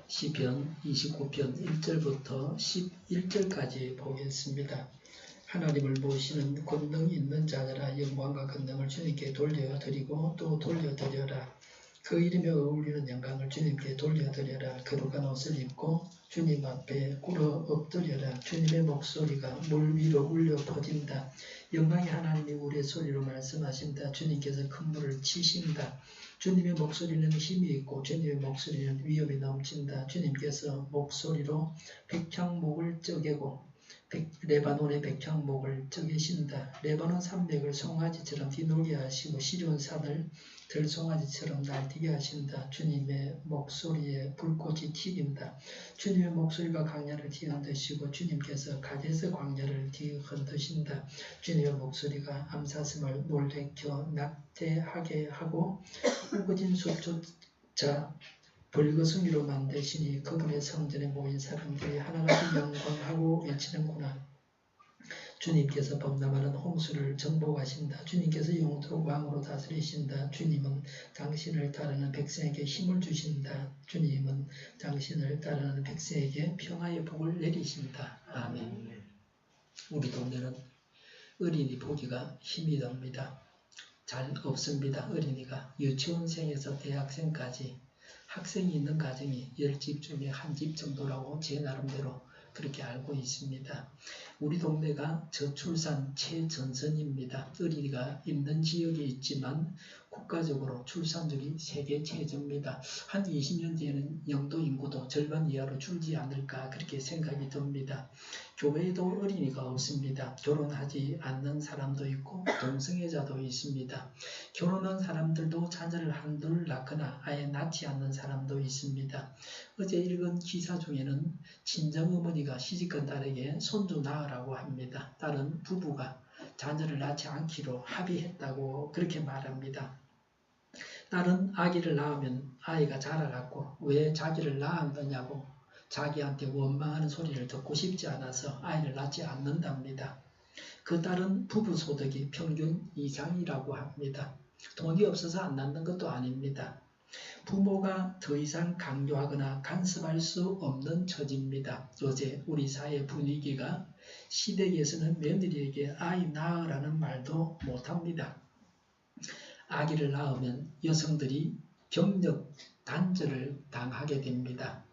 시편 29편 1절부터 11절까지 보겠습니다. 하나님을 모시는 권능 있는 자들아 영광과 권능을 주님께 돌려드리고 또 돌려드려라. 그 이름에 어울리는 영광을 주님께 돌려드려라. 거룩한 옷을 입고 주님 앞에 꿇어 엎드려라. 주님의 목소리가 물 위로 울려 퍼진다. 영광의 하나님이 우리의 소리로 말씀하신다. 주님께서 큰 물을 치신다. 주님의 목소리는 힘이 있고 주님의 목소리는 위엄이 넘친다. 주님께서 목소리로 백향목을 쪼개고 레바논의 백향목을 쪼개신다. 레바논 산맥을 송아지처럼 뒤놀게 하시고 시리온 산을 들송아지처럼 날뛰게 하신다. 주님의 목소리에 불꽃이 튀긴다. 주님의 목소리가 광야를 뒤흔드시고 주님께서 가데스 광야를 뒤흔드신다. 주님의 목소리가 암사슴을 놀래켜 낙태하게 하고 우거진 숲조차 벌거숭이로 만드시니 그분의 성전에 모인 사람들이 하나님을 영광하고 외치는구나. 주님께서 범람하는 홍수를 정복하신다. 주님께서 영원토록 왕으로 다스리신다. 주님은 당신을 따르는 백성에게 힘을 주신다. 주님은 당신을 따르는 백성에게 평화의 복을 내리신다. 아멘. 우리 동네는 어린이 보기가 힘이 듭니다. 잘 없습니다. 어린이가 유치원생에서 대학생까지 학생이 있는 가정이 10집 중에 한 집 정도라고 제 나름대로 그렇게 알고 있습니다. 우리 동네가 저출산 최전선입니다. 어린이가 있는 지역이 있지만 국가적으로 출산율이 세계 최저입니다. 한 20년 뒤에는 영도 인구도 절반 이하로 줄지 않을까 그렇게 생각이 듭니다. 교회에도 어린이가 없습니다. 결혼하지 않는 사람도 있고 동성애자도 있습니다. 결혼한 사람들도 자녀를 한둘 낳거나 아예 낳지 않는 사람도 있습니다. 어제 읽은 기사 중에는 친정어머니가 시집간 딸에게 손주 낳으라고 합니다. 딸은 부부가 자녀를 낳지 않기로 합의했다고 그렇게 말합니다. 딸은 아기를 낳으면 아이가 자라갖고 왜 자기를 낳았느냐고 자기한테 원망하는 소리를 듣고 싶지 않아서 아이를 낳지 않는답니다. 그 딸은 부부 소득이 평균 이상이라고 합니다. 돈이 없어서 안 낳는 것도 아닙니다. 부모가 더 이상 강요하거나 간섭할 수 없는 처지입니다. 어제 우리 사회 분위기가 시댁에서는 며느리에게 아이 낳으라는 말도 못합니다. 아기를 낳으면 여성들이 경력 단절을 당하게 됩니다.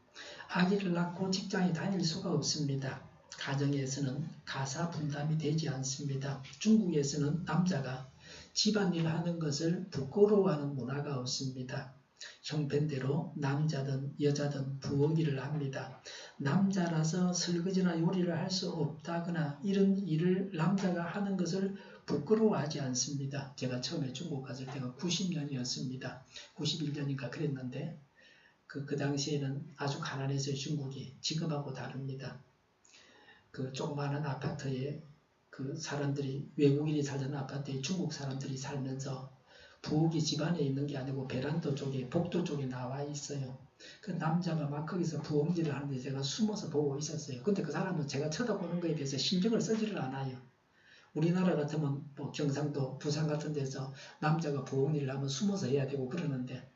아기를 낳고 직장에 다닐 수가 없습니다. 가정에서는 가사 분담이 되지 않습니다. 중국에서는 남자가 집안일 하는 것을 부끄러워하는 문화가 없습니다. 형편대로 남자든 여자든 부엌 일을 합니다. 남자라서 설거지나 요리를 할 수 없다거나 이런 일을 남자가 하는 것을 부끄러워하지 않습니다. 제가 처음에 중국 갔을 때가 90년이었습니다. 91년인가 그랬는데 그 당시에는 아주 가난했어요. 중국이 지금하고 다릅니다. 그 조그마한 아파트에 그 사람들이 외국인이 살던 아파트에 중국 사람들이 살면서 부엌이 집안에 있는 게 아니고 베란다 쪽에 복도 쪽에 나와 있어요. 그 남자가 막 거기서 부엌 일을 하는데 제가 숨어서 보고 있었어요. 근데 그 사람은 제가 쳐다보는 거에 대해서 신경을 쓰지를 않아요. 우리나라 같으면 뭐 경상도, 부산 같은 데서 남자가 부엌 일을 하면 숨어서 해야 되고 그러는데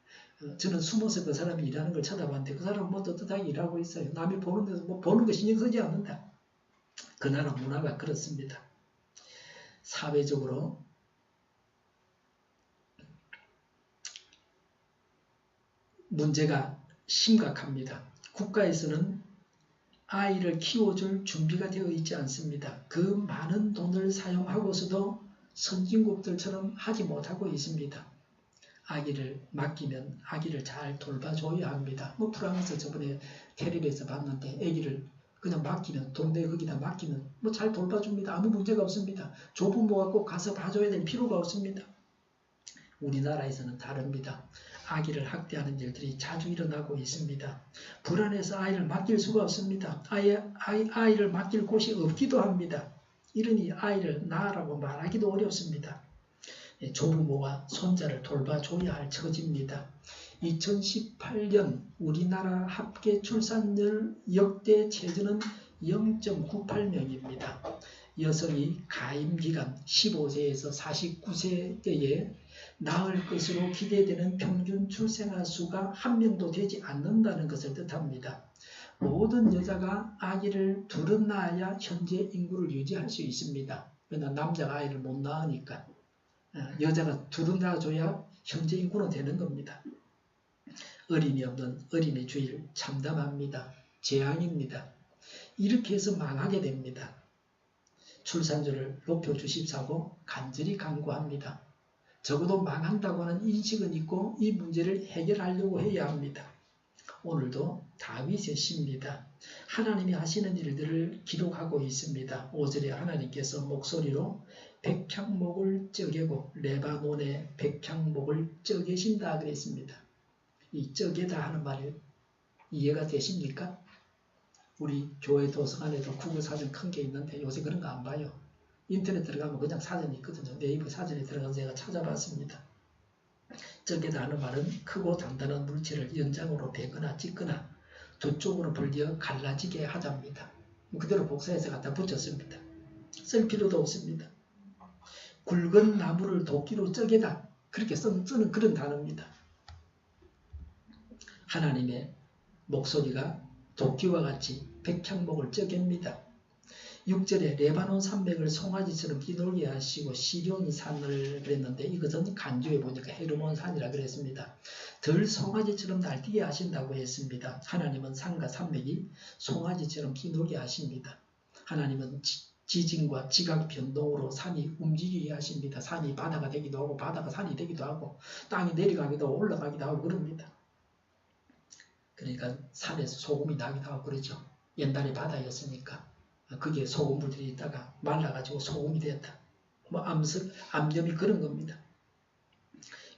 저는 숨어서 그 사람이 일하는 걸 쳐다봤는데 그 사람은 뭐 떳떳하게 일하고 있어요. 남이 보는 데서 뭐 보는 거 신경 쓰지 않는다. 그 나라 문화가 그렇습니다. 사회적으로 문제가 심각합니다. 국가에서는 아이를 키워줄 준비가 되어 있지 않습니다. 그 많은 돈을 사용하고서도 선진국들처럼 하지 못하고 있습니다. 아기를 맡기면 아기를 잘 돌봐줘야 합니다. 뭐 프랑스 저번에 텔레비에서 봤는데 아기를 그냥 맡기면 동네 거기다 맡기면 뭐 잘 돌봐줍니다. 아무 문제가 없습니다. 조부모가 꼭 가서 봐줘야 될 필요가 없습니다. 우리나라에서는 다릅니다. 아기를 학대하는 일들이 자주 일어나고 있습니다. 불안해서 아이를 맡길 수가 없습니다. 아이를 맡길 곳이 없기도 합니다. 이러니 아이를 낳으라고 말하기도 어렵습니다. 조부모가 손자를 돌봐줘야 할 처지입니다. 2018년 우리나라 합계 출산율 역대 최저는 0.98명입니다. 여성이 가임기간 15세에서 49세 때에 낳을 것으로 기대되는 평균 출생아 수가 1명도 되지 않는다는 것을 뜻합니다. 모든 여자가 아기를 둘은 낳아야 현재 인구를 유지할 수 있습니다. 그러나 남자가 아이를 못 낳으니까 여자가 둘은 낳아줘야 현재 인구는 되는 겁니다. 어린이 없는 어린이주의를 참담합니다. 재앙입니다. 이렇게 해서 망하게 됩니다. 출산율을 높여주십사고 간절히 간구합니다. 적어도 망한다고 하는 인식은 있고 이 문제를 해결하려고 해야 합니다. 오늘도 다윗의 시입니다. 하나님이 하시는 일들을 기록하고 있습니다. 5절에 하나님께서 목소리로 백향목을 쪄개고 레바논의 백향목을 쪄개신다 그랬습니다. 이 쪄개다 하는 말이 이해가 되십니까? 우리 교회 도서관에도 국어사전 큰 게 있는데 요새 그런 거 안 봐요. 인터넷 들어가면 그냥 사전이 있거든요. 네이버 사전에 들어가서 제가 찾아봤습니다. 쪄개다 하는 말은 크고 단단한 물체를 연장으로 베거나 찢거나 두 쪽으로 벌려 갈라지게 하자입니다. 그대로 복사해서 갖다 붙였습니다. 쓸 필요도 없습니다. 굵은 나무를 도끼로 쪄개다. 그렇게 쓰는 그런 단어입니다. 하나님의 목소리가 도끼와 같이 백향목을 쪄갭니다. 6절에 레바논 산맥을 송아지처럼 비놀게 하시고 시리온 산을 그랬는데 이것은 간주에 보니까 헤르몬 산이라 그랬습니다. 덜 송아지처럼 날뛰게 하신다고 했습니다. 하나님은 산과 산맥이 송아지처럼 비놀게 하십니다. 하나님은 지진과 지각 변동으로 산이 움직이게 하십니다. 산이 바다가 되기도 하고 바다가 산이 되기도 하고 땅이 내려가기도 하고 올라가기도 하고 그럽니다. 그러니까 산에서 소금이 나기도 하고 그러죠. 옛날에 바다였으니까 그게 소금물들이 있다가 말라가지고 소금이 됐다. 암염이 그런 겁니다.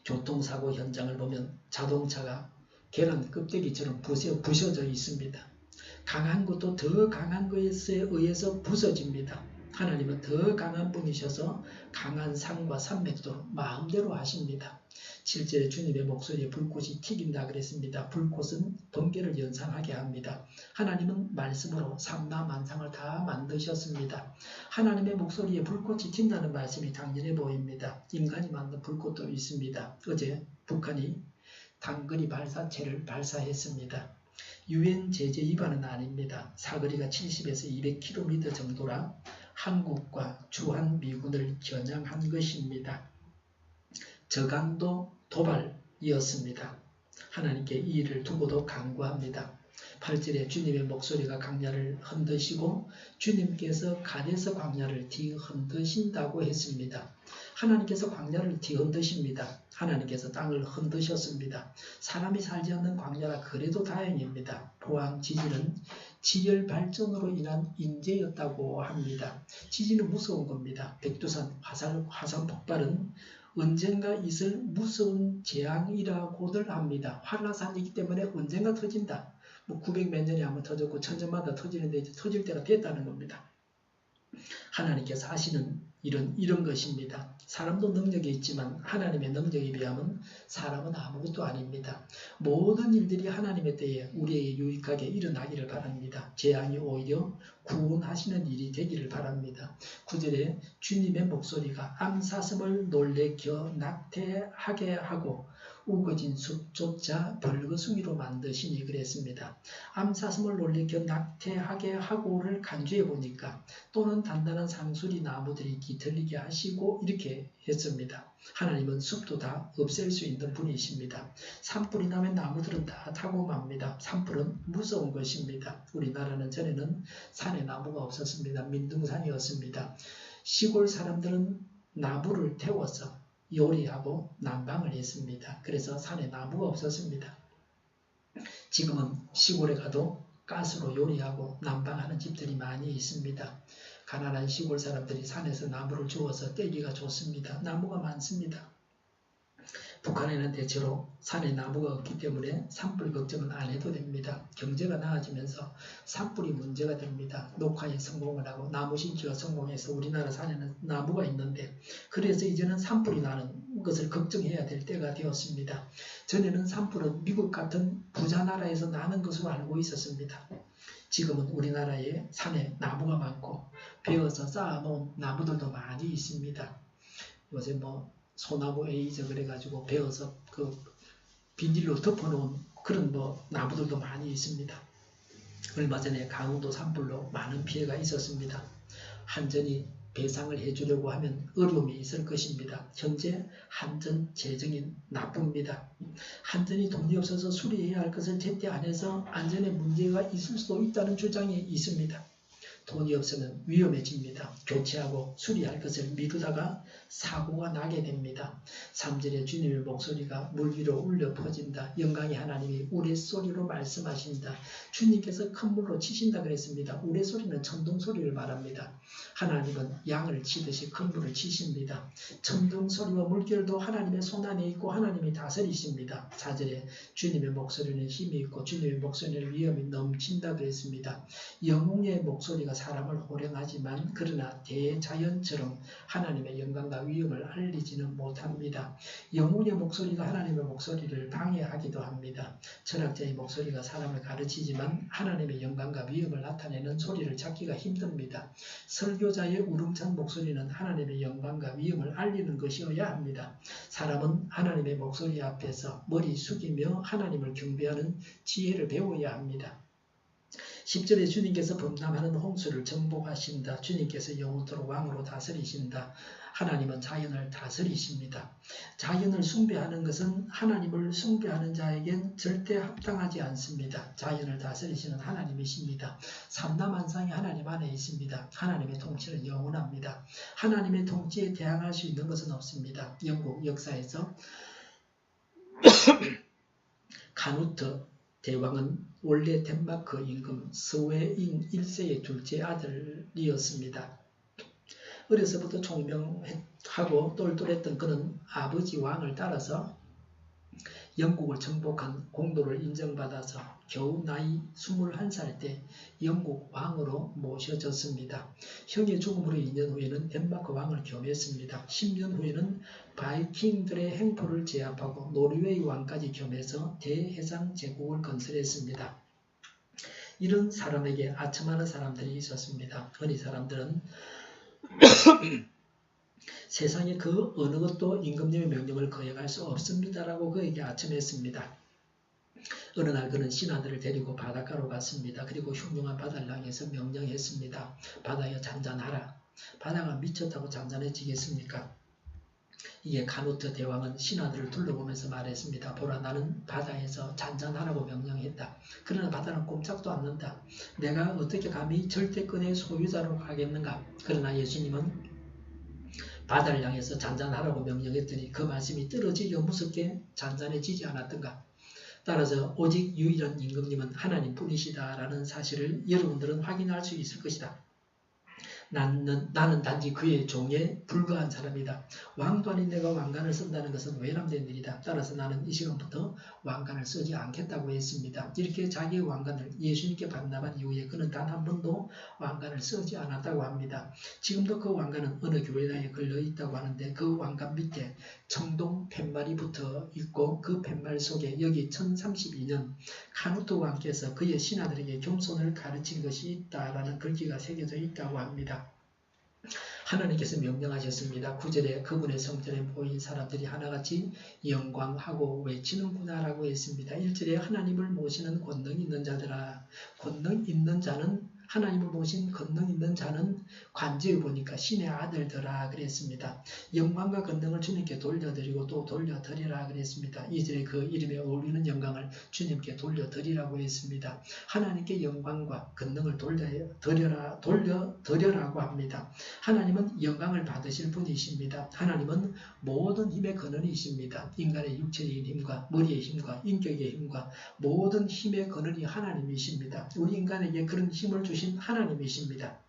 교통사고 현장을 보면 자동차가 계란 껍데기처럼 부서져 있습니다. 강한 것도 더 강한 것에 의해서 부서집니다. 하나님은 더 강한 분이셔서 강한 산과 산맥도 마음대로 하십니다. 7절에 주님의 목소리에 불꽃이 튀긴다 그랬습니다. 불꽃은 번개를 연상하게 합니다. 하나님은 말씀으로 삼라만상을 다 만드셨습니다. 하나님의 목소리에 불꽃이 튄다는 말씀이 당연해 보입니다. 인간이 만든 불꽃도 있습니다. 어제 북한이 단거리 발사체를 발사했습니다. 유엔 제재 위반은 아닙니다. 사거리가 70에서 200km 정도라 한국과 주한미군을 겨냥한 것입니다. 저강도 도발이었습니다. 하나님께 이 일을 두고도 간구합니다. 8절에 주님의 목소리가 광야를 흔드시고 주님께서 가데스 광야를 뒤흔드신다고 했습니다. 하나님께서 광야를 뒤흔드십니다. 하나님께서 땅을 흔드셨습니다. 사람이 살지 않는 광야라 그래도 다행입니다. 포항 지진은 지열 발전으로 인한 인재였다고 합니다. 지진은 무서운 겁니다. 백두산 화산 폭발은 언젠가 있을 무서운 재앙이라고들 합니다. 한라산이기 때문에 언젠가 터진다. 900몇 년에 한번 터졌고 천년마다 터지는데 이제 터질 때가 됐다는 겁니다. 하나님께서 하시는 일은 이런 것입니다. 사람도 능력이 있지만 하나님의 능력에 비하면 사람은 아무것도 아닙니다. 모든 일들이 하나님의 때에 우리에게 유익하게 일어나기를 바랍니다. 재앙이 오히려 구원하시는 일이 되기를 바랍니다. 9절에 주님의 목소리가 암사슴을 놀래켜 낙태하게 하고 우거진 숲조차 벌거숭이로 만드시니 그랬습니다. 암사슴을 놀래켜 낙태하게 하고를 간주해 보니까 또는 단단한 상수리 나무들이 깃털리게 하시고 이렇게 했습니다. 하나님은 숲도 다 없앨 수 있는 분이십니다. 산불이 나면 나무들은 다 타고 맙니다. 산불은 무서운 것입니다. 우리나라는 전에는 산에 나무가 없었습니다. 민둥산이었습니다. 시골 사람들은 나무를 태워서 요리하고 난방을 했습니다. 그래서 산에 나무가 없었습니다. 지금은 시골에 가도 가스로 요리하고 난방하는 집들이 많이 있습니다. 가난한 시골 사람들이 산에서 나무를 주워서 떼기가 좋습니다. 나무가 많습니다. 북한에는 대체로 산에 나무가 없기 때문에 산불 걱정은 안 해도 됩니다. 경제가 나아지면서 산불이 문제가 됩니다. 녹화에 성공을 하고 나무 심기가 성공해서 우리나라 산에는 나무가 있는데 그래서 이제는 산불이 나는 것을 걱정해야 될 때가 되었습니다. 전에는 산불은 미국 같은 부자 나라에서 나는 것으로 알고 있었습니다. 지금은 우리나라에 산에 나무가 많고 베어서 쌓아놓은 나무들도 많이 있습니다. 요새 뭐 소나무 에이저 그래가지고 베어서 그 비닐로 덮어놓은 그런 뭐 나무들도 많이 있습니다. 얼마 전에 강원도 산불로 많은 피해가 있었습니다. 한전이 배상을 해주려고 하면 어려움이 있을 것입니다. 현재 한전 재정이 나쁩니다. 한전이 돈이 없어서 수리해야 할 것을 제때 안 해서 안전에 문제가 있을 수도 있다는 주장이 있습니다. 돈이 없으면 위험해집니다. 교체하고 수리할 것을 미루다가 사고가 나게 됩니다. 3절에 주님의 목소리가 물 위로 울려 퍼진다. 영광의 하나님이 우레소리로 말씀하신다. 주님께서 큰 물로 치신다 그랬습니다. 우레소리는 천둥소리를 말합니다. 하나님은 양을 치듯이 큰 물을 치십니다. 천둥소리와 물결도 하나님의 손안에 있고 하나님이 다스리십니다. 4절에 주님의 목소리는 힘이 있고 주님의 목소리는 위험이 넘친다 그랬습니다. 영웅의 목소리가 사람을 호령하지만 그러나 대자연처럼 하나님의 영광과 위엄을 알리지는 못합니다. 영웅의 목소리가 하나님의 목소리를 방해하기도 합니다. 철학자의 목소리가 사람을 가르치지만 하나님의 영광과 위엄을 나타내는 소리를 찾기가 힘듭니다. 설교자의 우렁찬 목소리는 하나님의 영광과 위엄을 알리는 것이어야 합니다. 사람은 하나님의 목소리 앞에서 머리 숙이며 하나님을 경배하는 지혜를 배워야 합니다. 10절에 주님께서 범람하는 홍수를 정복하신다. 주님께서 영원토록 왕으로 다스리신다. 하나님은 자연을 다스리십니다. 자연을 숭배하는 것은 하나님을 숭배하는 자에겐 절대 합당하지 않습니다. 자연을 다스리시는 하나님이십니다. 삼라만상이 하나님 안에 있습니다. 하나님의 통치는 영원합니다. 하나님의 통치에 대항할 수 있는 것은 없습니다. 영국 역사에서 카누트 대왕은 원래 덴마크 임금 스웨인 1세의 둘째 아들이었습니다. 어려서부터 총명하고 똘똘했던 그는 아버지 왕을 따라서 영국을 정복한 공로를 인정받아서 겨우 나이 21살 때 영국 왕으로 모셔졌습니다. 형의 죽음으로 2년 후에는 덴마크 왕을 겸했습니다. 10년 후에는 바이킹들의 행포를 제압하고 노르웨이 왕까지 겸해서 대해상 제국을 건설했습니다. 이런 사람에게 아첨하는 사람들이 있었습니다. 흔히 사람들은 세상에 그 어느 것도 임금님의 명령을 거역할 수 없습니다라고 그에게 아첨했습니다. 어느 날 그는 신하들을 데리고 바닷가로 갔습니다. 그리고 흉흉한 바다를 향해서 명령했습니다. 바다여 잔잔하라. 바다가 미쳤다고 잔잔해지겠습니까? 이에 카누트 대왕은 신하들을 둘러보면서 말했습니다. 보라, 나는 바다에서 잔잔하라고 명령했다. 그러나 바다는 꼼짝도 않는다. 내가 어떻게 감히 절대권의 소유자로 하겠는가? 그러나 예수님은 바다를 향해서 잔잔하라고 명령했더니 그 말씀이 떨어지려 무섭게 잔잔해지지 않았던가? 따라서 오직 유일한 임금님은 하나님뿐이시다라는 사실을 여러분들은 확인할 수 있을 것이다. 나는 단지 그의 종에 불과한 사람이다. 왕도 아닌 내가 왕관을 쓴다는 것은 외람된 일이다. 따라서 나는 이 시간부터 왕관을 쓰지 않겠다고 했습니다. 이렇게 자기의 왕관을 예수님께 반납한 이후에 그는 단 한 번도 왕관을 쓰지 않았다고 합니다. 지금도 그 왕관은 어느 교회당에 걸려있다고 하는데 그 왕관 밑에 청동 팻말이 붙어 있고 그 팻말 속에 여기 1032년 카누트 왕께서 그의 신하들에게 겸손을 가르친 것이 있다라는 글귀가 새겨져 있다고 합니다. 하나님께서 명령하셨습니다. 9절에 그분의 성전에 모인 사람들이 하나같이 영광하고 외치는구나 라고 했습니다. 1절에 하나님을 모시는 권능 있는 자들아. 권능 있는 자는 하나님을 모신 권능 있는 자는 관제에 보니까 신의 아들들아 그랬습니다. 영광과 권능을 주님께 돌려드리고 또 돌려드리라 그랬습니다. 2절에 그 이름에 어울리는 영광을 주님께 돌려드리라고 했습니다. 하나님께 영광과 권능을 돌려드려라고 합니다. 하나님은 영광을 받으실 분이십니다. 하나님은 모든 힘의 근원이십니다. 인간의 육체적인 힘과 머리의 힘과 인격의 힘과 모든 힘의 근원이 하나님이십니다. 우리 인간에게 그런 힘을 주신 하나님이십니다.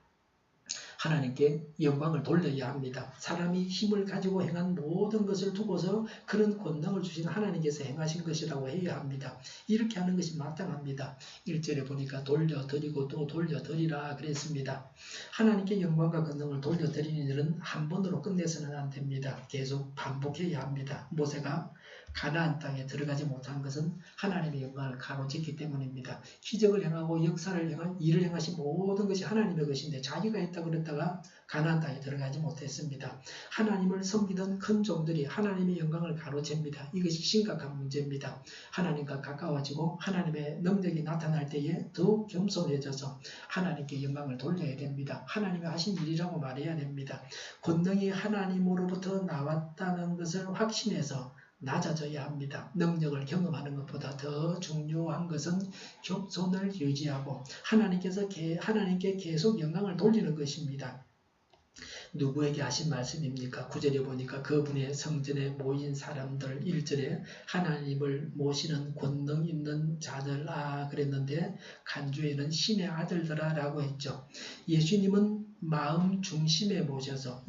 하나님께 영광을 돌려야 합니다. 사람이 힘을 가지고 행한 모든 것을 두고서 그런 권능을 주신 하나님께서 행하신 것이라고 해야 합니다. 이렇게 하는 것이 마땅합니다. 1절에 보니까 돌려드리고 또 돌려드리라 그랬습니다. 하나님께 영광과 권능을 돌려드리는 일은 한 번으로 끝내서는 안 됩니다. 계속 반복해야 합니다. 모세가 가나안 땅에 들어가지 못한 것은 하나님의 영광을 가로챘기 때문입니다. 기적을 행하고 역사를 행한 일을 행하신 모든 것이 하나님의 것인데 자기가 했다 그랬다가 가나안 땅에 들어가지 못했습니다. 하나님을 섬기던 큰 종들이 하나님의 영광을 가로챕니다. 이것이 심각한 문제입니다. 하나님과 가까워지고 하나님의 능력이 나타날 때에 더욱 겸손해져서 하나님께 영광을 돌려야 됩니다. 하나님이 하신 일이라고 말해야 됩니다. 권능이 하나님으로부터 나왔다는 것을 확신해서 낮아져야 합니다. 능력을 경험하는 것보다 더 중요한 것은 겸손을 유지하고 하나님께 계속 영광을 돌리는 것입니다. 누구에게 하신 말씀입니까? 9절에 보니까 그분의 성전에 모인 사람들 1절에 하나님을 모시는 권능 있는 자들 그랬는데 간주에는 신의 아들들아 라고 했죠. 예수님을 마음 중심에 모셔서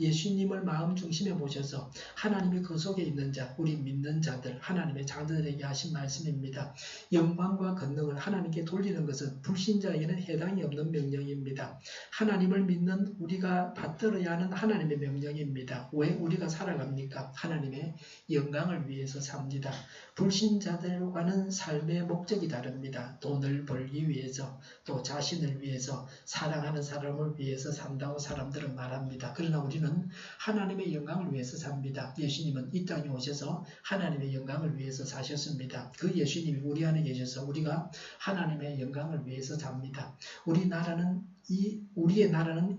하나님이 그 속에 있는 자, 우리 믿는 자들, 하나님의 자들에게 하신 말씀입니다. 영광과 권능을 하나님께 돌리는 것은 불신자에게는 해당이 없는 명령입니다. 하나님을 믿는 우리가 받들어야 하는 하나님의 명령입니다. 왜 우리가 살아갑니까? 하나님의 영광을 위해서 삽니다. 불신자들과는 삶의 목적이 다릅니다. 돈을 벌기 위해서, 또 자신을 위해서, 사랑하는 사람을 위해서 산다고 사람들은 말합니다. 그러나 우리는 하나님의 영광을 위해서 삽니다. 예수님은 이 땅에 오셔서 하나님의 영광을 위해서 사셨습니다. 그 예수님이 우리 안에 계셔서 우리가 하나님의 영광을 위해서 삽니다. 우리의 나라는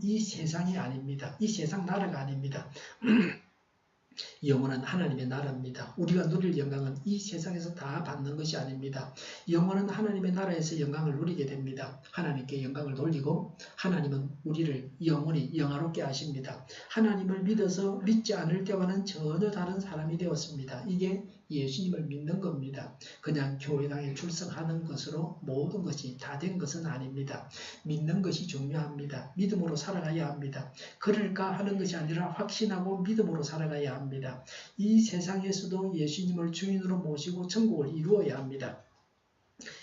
이 세상이 아닙니다. 이 세상 나라가 아닙니다. 영원한 하나님의 나라입니다. 우리가 누릴 영광은 이 세상에서 다 받는 것이 아닙니다. 영원한 하나님의 나라에서 영광을 누리게 됩니다. 하나님께 영광을 돌리고 하나님은 우리를 영원히 영화롭게 하십니다. 하나님을 믿지 않을 때와는 전혀 다른 사람이 되었습니다. 이게 예수님을 믿는 겁니다. 그냥 교회당에 출석하는 것으로 모든 것이 다 된 것은 아닙니다. 믿는 것이 중요합니다. 믿음으로 살아가야 합니다. 그럴까 하는 것이 아니라 확신하고 믿음으로 살아가야 합니다. 이 세상에서도 예수님을 주인으로 모시고 천국을 이루어야 합니다.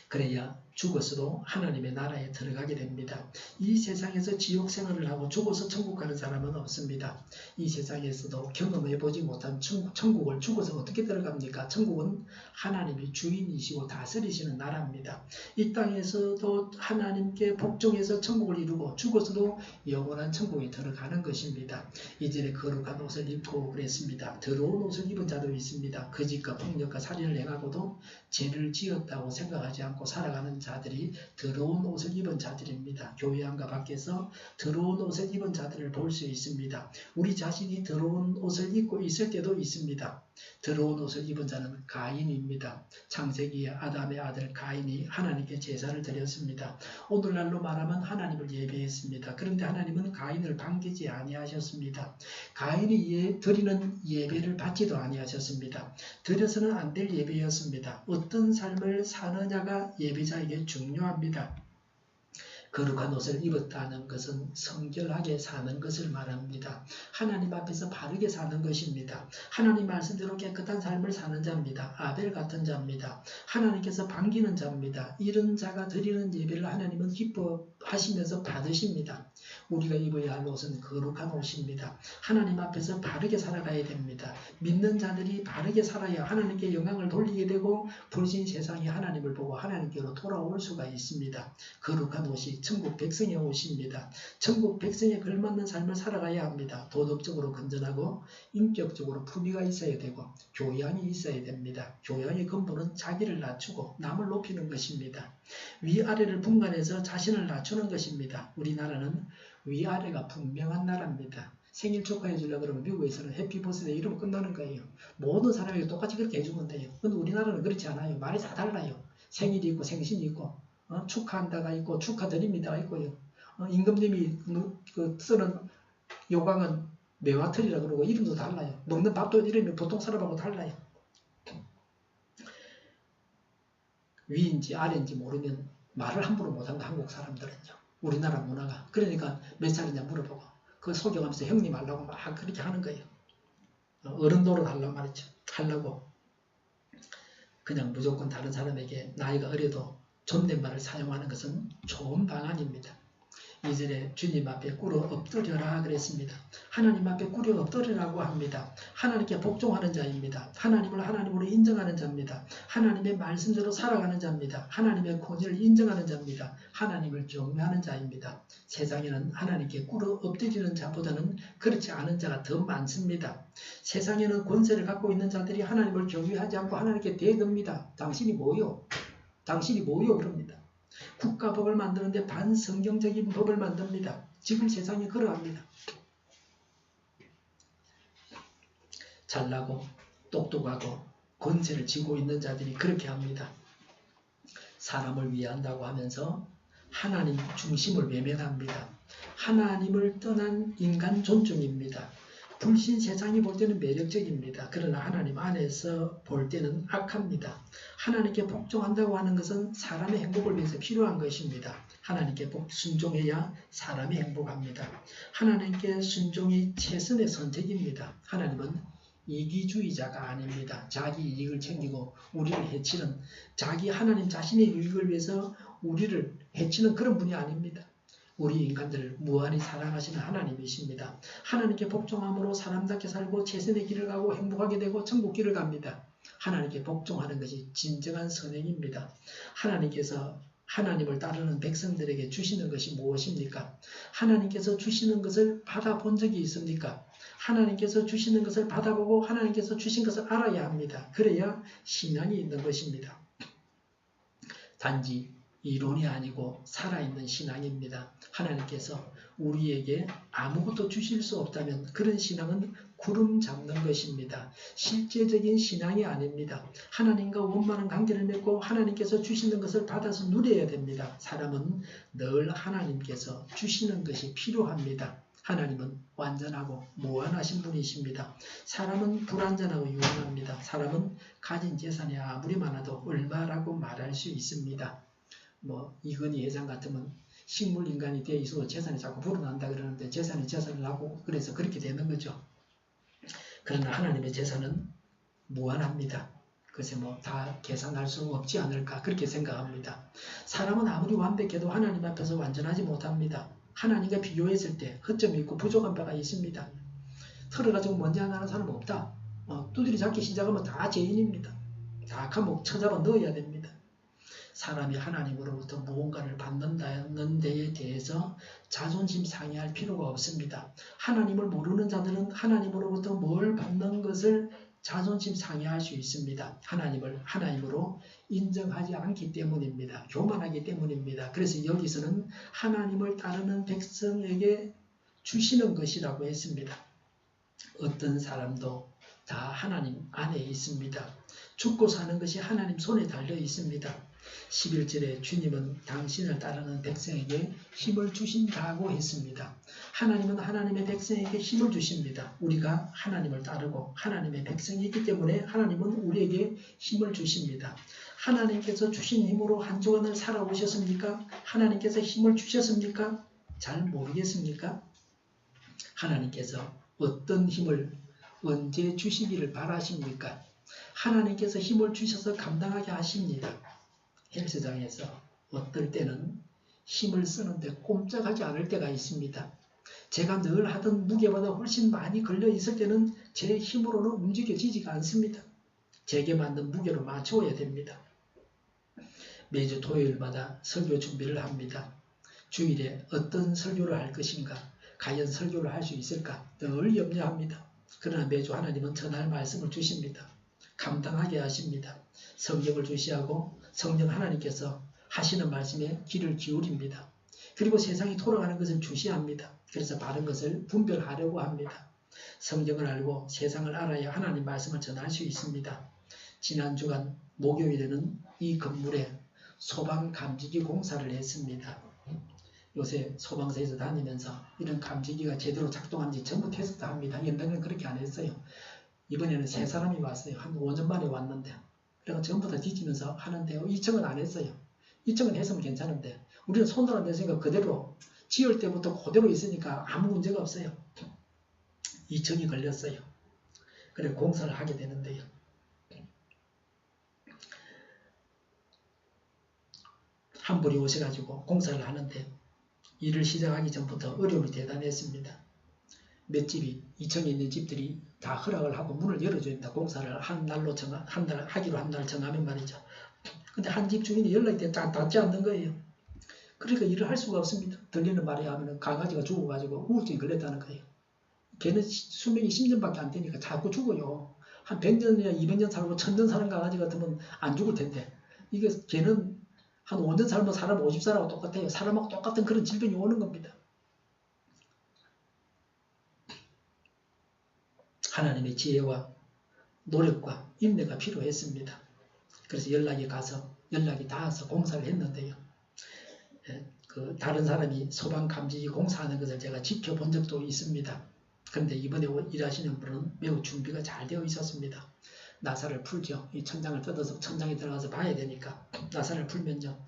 그래야 죽어서도 하나님의 나라에 들어가게 됩니다. 이 세상에서 지옥 생활을 하고 죽어서 천국 가는 사람은 없습니다. 이 세상에서도 경험해보지 못한 천국을 죽어서 어떻게 들어갑니까? 천국은 하나님이 주인이시고 다스리시는 나라입니다. 이 땅에서도 하나님께 복종해서 천국을 이루고 죽어서도 영원한 천국에 들어가는 것입니다. 이전에 거룩한 옷을 입고 그랬습니다. 더러운 옷을 입은 자도 있습니다. 거짓과 폭력과 살인을 행하고도 죄를 지었다고 생각하지 않고 살아가는 자들이 더러운 옷을 입은 자들입니다. 교회 안과 밖에서 더러운 옷을 입은 자들을 볼 수 있습니다. 우리 자신이 더러운 옷을 입고 있을 때도 있습니다. 더러운 옷을 입은 자는 가인입니다. 창세기의 아담의 아들 가인이 하나님께 제사를 드렸습니다. 오늘날로 말하면 하나님을 예배했습니다. 그런데 하나님은 가인을 반기지 아니하셨습니다. 가인이 드리는 예배를 받지도 아니하셨습니다. 드려서는 안 될 예배였습니다. 어떤 삶을 사느냐가 예배자에게 중요합니다. 거룩한 옷을 입었다는 것은 성결하게 사는 것을 말합니다. 하나님 앞에서 바르게 사는 것입니다. 하나님 말씀대로 깨끗한 삶을 사는 자입니다. 아벨 같은 자입니다. 하나님께서 반기는 자입니다. 이런 자가 드리는 예배를 하나님은 기뻐하시면서 받으십니다. 우리가 입어야 할 옷은 거룩한 옷입니다. 하나님 앞에서 바르게 살아가야 됩니다. 믿는 자들이 바르게 살아야 하나님께 영광을 돌리게 되고 불신 세상이 하나님을 보고 하나님께로 돌아올 수가 있습니다. 거룩한 옷이 천국 백성의 옷입니다. 천국 백성에 걸맞는 삶을 살아가야 합니다. 도덕적으로 건전하고 인격적으로 품위가 있어야 되고 교양이 있어야 됩니다. 교양의 근본은 자기를 낮추고 남을 높이는 것입니다. 위아래를 분간해서 자신을 낮추는 것입니다. 우리나라는 위아래가 분명한 나라입니다. 생일 축하해 주려고 그러면 미국에서는 해피 버스데이 이러면 끝나는 거예요. 모든 사람에게 똑같이 그렇게 해주면 돼요. 근데 우리나라는 그렇지 않아요. 말이 다 달라요. 생일이 있고 생신이 있고 축하한다가 있고 축하드립니다가 있고요. 임금님이 쓰는 요강은 매화틀이라 그러고 이름도 달라요. 먹는 밥도 이름이 보통 사람하고 달라요. 위인지 아래인지 모르면 말을 함부로 못한다. 한국 사람들은요. 우리나라 문화가. 그러니까 몇 살이냐 물어보고 그 속여가면서 형님 하려고 막 그렇게 하는 거예요. 어른 노릇 하려고 말이죠. 하려고 그냥 무조건 다른 사람에게 나이가 어려도 존댓말을 사용하는 것은 좋은 방안입니다. 2절에 주님 앞에 꿇어 엎드려라 그랬습니다. 하나님 앞에 꿇어 엎드리라고 합니다. 하나님께 복종하는 자입니다. 하나님을 하나님으로 인정하는 자입니다. 하나님의 말씀대로 살아가는 자입니다. 하나님의 권위를 인정하는 자입니다. 하나님을 경외하는 자입니다. 세상에는 하나님께 꿇어 엎드리는 자보다는 그렇지 않은 자가 더 많습니다. 세상에는 권세를 갖고 있는 자들이 하나님을 경외하지 않고 하나님께 대듭니다. 당신이 뭐요? 당신이 뭐요? 그럽니다. 국가법을 만드는데 반성경적인 법을 만듭니다. 지금 세상이 그러합니다. 잘나고 똑똑하고 권세를 쥐고 있는 자들이 그렇게 합니다. 사람을 위한다고 하면서 하나님 중심을 외면합니다. 하나님을 떠난 인간 존중입니다. 불신 세상이 볼 때는 매력적입니다. 그러나 하나님 안에서 볼 때는 악합니다. 하나님께 복종한다고 하는 것은 사람의 행복을 위해서 필요한 것입니다. 하나님께 순종해야 사람이 행복합니다. 하나님께 순종이 최선의 선택입니다. 하나님은 이기주의자가 아닙니다. 자기 이익을 챙기고 우리를 해치는, 자기 하나님 자신의 유익을 위해서 우리를 해치는 그런 분이 아닙니다. 우리 인간들을 무한히 사랑하시는 하나님이십니다. 하나님께 복종함으로 사람답게 살고 최선의 길을 가고 행복하게 되고 천국길을 갑니다. 하나님께 복종하는 것이 진정한 선행입니다. 하나님께서 하나님을 따르는 백성들에게 주시는 것이 무엇입니까? 하나님께서 주시는 것을 받아본 적이 있습니까? 하나님께서 주시는 것을 받아보고 하나님께서 주신 것을 알아야 합니다. 그래야 신앙이 있는 것입니다. 단지 이론이 아니고 살아있는 신앙입니다. 하나님께서 우리에게 아무것도 주실 수 없다면 그런 신앙은 구름 잡는 것입니다. 실제적인 신앙이 아닙니다. 하나님과 원만한 관계를 맺고 하나님께서 주시는 것을 받아서 누려야 됩니다. 사람은 늘 하나님께서 주시는 것이 필요합니다. 하나님은 완전하고 무한하신 분이십니다. 사람은 불완전하고 유한합니다. 사람은 가진 재산이 아무리 많아도 얼마라고 말할 수 있습니다. 이건희 회장 같으면 식물인간이 되어 있어도 재산이 자꾸 불어난다 그러는데 재산이 재산을 하고 그래서 그렇게 되는 거죠. 그러나 하나님의 재산은 무한합니다. 그래서 다 계산할 수 없지 않을까 그렇게 생각합니다. 사람은 아무리 완벽해도 하나님 앞에서 완전하지 못합니다. 하나님과 비교했을 때 허점이 있고 부족한 바가 있습니다. 털어가지고 먼지 하나 하는 사람은 없다. 두드리 잡기 시작하면 다 죄인입니다. 다 감옥 쳐잡아 넣어야 됩니다. 사람이 하나님으로부터 무언가를 받는다는 데에 대해서 자존심 상해할 필요가 없습니다. 하나님을 모르는 자들은 하나님으로부터 뭘 받는 것을 자존심 상해할 수 있습니다. 하나님을 하나님으로 인정하지 않기 때문입니다. 교만하기 때문입니다. 그래서 여기서는 하나님을 따르는 백성에게 주시는 것이라고 했습니다. 어떤 사람도 다 하나님 안에 있습니다. 죽고 사는 것이 하나님 손에 달려 있습니다. 11절에 주님은 당신을 따르는 백성에게 힘을 주신다고 했습니다. 하나님은 하나님의 백성에게 힘을 주십니다. 우리가 하나님을 따르고 하나님의 백성이기 때문에 하나님은 우리에게 힘을 주십니다. 하나님께서 주신 힘으로 한 주간을 살아오셨습니까? 하나님께서 힘을 주셨습니까? 잘 모르겠습니까? 하나님께서 어떤 힘을 언제 주시기를 바라십니까? 하나님께서 힘을 주셔서 감당하게 하십니다. 헬스장에서 어떨 때는 힘을 쓰는데 꼼짝하지 않을 때가 있습니다. 제가 늘 하던 무게보다 훨씬 많이 걸려 있을 때는 제 힘으로는 움직여지지가 않습니다. 제게 맞는 무게로 맞추어야 됩니다. 매주 토요일마다 설교 준비를 합니다. 주일에 어떤 설교를 할 것인가, 과연 설교를 할 수 있을까 늘 염려합니다. 그러나 매주 하나님은 전할 말씀을 주십니다. 감당하게 하십니다. 성경을 주시하고 성령 하나님께서 하시는 말씀에 귀를 기울입니다. 그리고 세상이 돌아가는 것을 주시합니다. 그래서 바른 것을 분별하려고 합니다. 성경을 알고 세상을 알아야 하나님 말씀을 전할 수 있습니다. 지난 주간 목요일에는 이 건물에 소방 감지기 공사를 했습니다. 요새 소방서에서 다니면서 이런 감지기가 제대로 작동하는지 전부 테스트 합니다. 옛날에는 그렇게 안 했어요. 이번에는 세 사람이 왔어요. 한 5년 만에 왔는데 그래서 전부 다 뒤지면서 하는데요. 2층은 안 했어요. 2층은 했으면 괜찮은데 우리는 손을 안 댔으니까 그대로 지을 때부터 그대로 있으니까 아무 문제가 없어요. 2층이 걸렸어요. 그래 공사를 하게 되는데요. 한 분이 오셔가지고 공사를 하는데 일을 시작하기 전부터 어려움이 대단했습니다. 몇 집이 2층에 있는 집들이 다 허락을 하고 문을 열어줘야 된다. 공사를 한 날로 하기로 한 날 정하면 말이죠. 근데 한 집 주인이 연락이 닿지 않는 거예요. 그러니까 일을 할 수가 없습니다. 들리는 말에 하면 강아지가 죽어가지고 우울증이 걸렸다는 거예요. 걔는 수명이 10년밖에 안 되니까 자꾸 죽어요. 한 100년이나 200년 살고 1000년 사는 강아지 같으면 안 죽을 텐데 이게 걔는 한 5년 살면 사람 50살하고 똑같아요. 사람하고 똑같은 그런 질병이 오는 겁니다. 하나님의 지혜와 노력과 인내가 필요했습니다. 그래서 연락이 닿아서 공사를 했는데요. 다른 사람이 소방감지기 공사하는 것을 제가 지켜본 적도 있습니다. 그런데 이번에 일하시는 분은 매우 준비가 잘 되어 있었습니다. 나사를 풀죠. 이 천장을 뜯어서 천장에 들어가서 봐야 되니까 나사를 풀면요.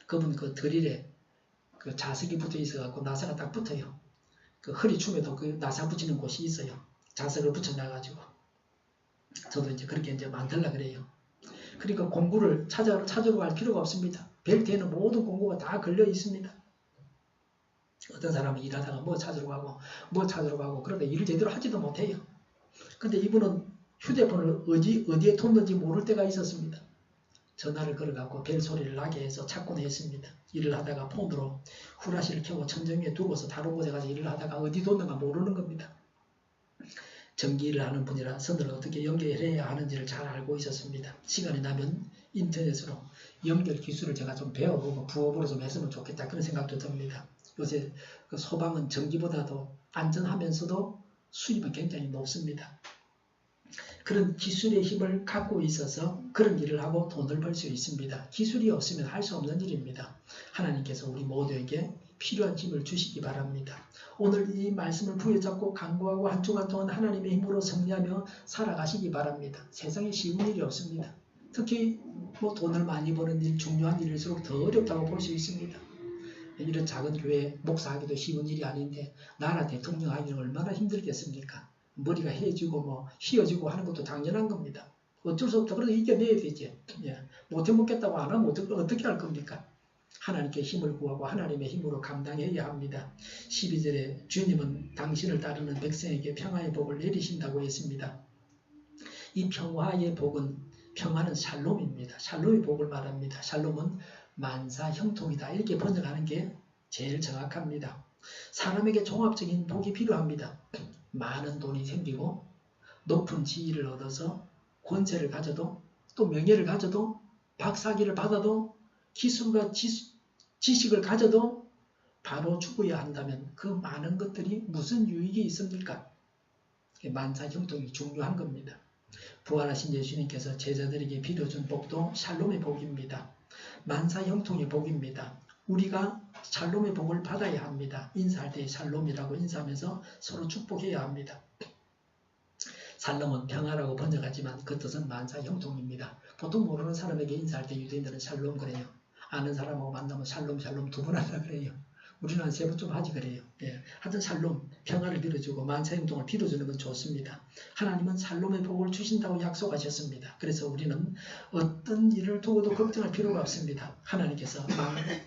그분 그 드릴에 그 자석이 붙어 있어갖고 나사가 딱 붙어요. 그 허리춤에도 그 나사 붙이는 곳이 있어요. 자석을 붙여놔가지고. 저도 이제 그렇게 이제 만들라 그래요. 그러니까 공구를 찾으러 갈 필요가 없습니다. 벨트에는 모든 공구가 다 걸려 있습니다. 어떤 사람은 일하다가 뭐 찾으러 가고 그러다 일을 제대로 하지도 못해요. 근데 이분은 휴대폰을 어디에 뒀는지 모를 때가 있었습니다. 전화를 걸어갖고 벨 소리를 나게 해서 찾곤 했습니다. 일을 하다가 폰으로 후라시를 켜고 천정 위에 두고서 다른 곳에 가서 일을 하다가 어디 뒀는가 모르는 겁니다. 전기 일을 하는 분이라 선을 어떻게 연결해야 하는지를 잘 알고 있었습니다. 시간이 나면 인터넷으로 연결 기술을 제가 좀 배워보고 부업으로 좀 했으면 좋겠다 그런 생각도 듭니다. 요새 그 소방은 전기보다도 안전하면서도 수입은 굉장히 높습니다. 그런 기술의 힘을 갖고 있어서 그런 일을 하고 돈을 벌 수 있습니다. 기술이 없으면 할 수 없는 일입니다. 하나님께서 우리 모두에게 필요한 힘을 주시기 바랍니다. 오늘 이 말씀을 부여잡고 간구하고 한 주간 동안 하나님의 힘으로 승리하며 살아가시기 바랍니다. 세상에 쉬운 일이 없습니다. 특히 뭐 돈을 많이 버는 일, 중요한 일일수록 더 어렵다고 볼 수 있습니다. 이런 작은 교회 목사하기도 쉬운 일이 아닌데 나라 대통령 하기는 얼마나 힘들겠습니까? 머리가 해지고 뭐 휘어지고 하는 것도 당연한 겁니다. 어쩔 수 없다. 그래도 이겨내야 되지. 못해먹겠다고 안 하면 어떻게 할 겁니까? 하나님께 힘을 구하고 하나님의 힘으로 감당해야 합니다. 12절에 주님은 당신을 따르는 백성에게 평화의 복을 내리신다고 했습니다. 이 평화의 복은 평화는 샬롬입니다. 샬롬의 복을 말합니다. 샬롬은 만사 형통이다. 이렇게 번역하는 게 제일 정확합니다. 사람에게 종합적인 복이 필요합니다. 많은 돈이 생기고 높은 지위를 얻어서 권세를 가져도 또 명예를 가져도 박사학위를 받아도 기술과 지식을 가져도 바로 죽어야 한다면 그 많은 것들이 무슨 유익이 있습니까? 만사 형통이 중요한 겁니다. 부활하신 예수님께서 제자들에게 빌어준 복도 샬롬의 복입니다. 만사 형통의 복입니다. 우리가 샬롬의 복을 받아야 합니다. 인사할 때 샬롬이라고 인사하면서 서로 축복해야 합니다. 샬롬은 평화라고 번역하지만 그 뜻은 만사 형통입니다. 보통 모르는 사람에게 인사할 때 유대인들은 샬롬 그래요. 아는 사람하고 만나면 샬롬 두 번 한다 그래요. 우리는 한 3번 좀 하지 그래요. 하여튼 샬롬, 평화를 빌어주고 만사 형통을 빌어주는 건 좋습니다. 하나님은 샬롬의 복을 주신다고 약속하셨습니다. 그래서 우리는 어떤 일을 두고도 걱정할 필요가 없습니다. 하나님께서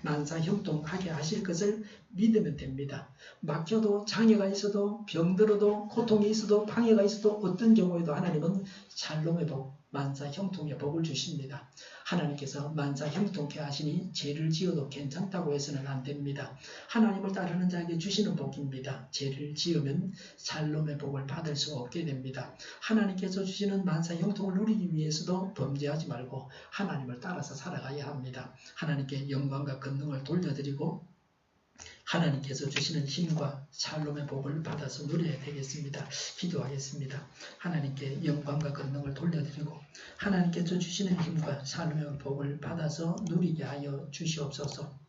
만사 형통하게 하실 것을 믿으면 됩니다. 막혀도 장애가 있어도 병들어도 고통이 있어도 방해가 있어도 어떤 경우에도 하나님은 샬롬의 복, 만사 형통의 복을 주십니다. 하나님께서 만사 형통케 하시니 죄를 지어도 괜찮다고 해서는 안 됩니다. 하나님을 따르는 자에게 주시는 복입니다. 죄를 지으면 샬롬의 복을 받을 수 없게 됩니다. 하나님께서 주시는 만사 형통을 누리기 위해서도 범죄하지 말고 하나님을 따라서 살아가야 합니다. 하나님께 영광과 권능을 돌려드리고 하나님께서 주시는 힘과 샬롬의 복을 받아서 누려야 되겠습니다. 기도하겠습니다. 하나님께 영광과 권능을 돌려드리고 하나님께서 주시는 힘과 샬롬의 복을 받아서 누리게 하여 주시옵소서.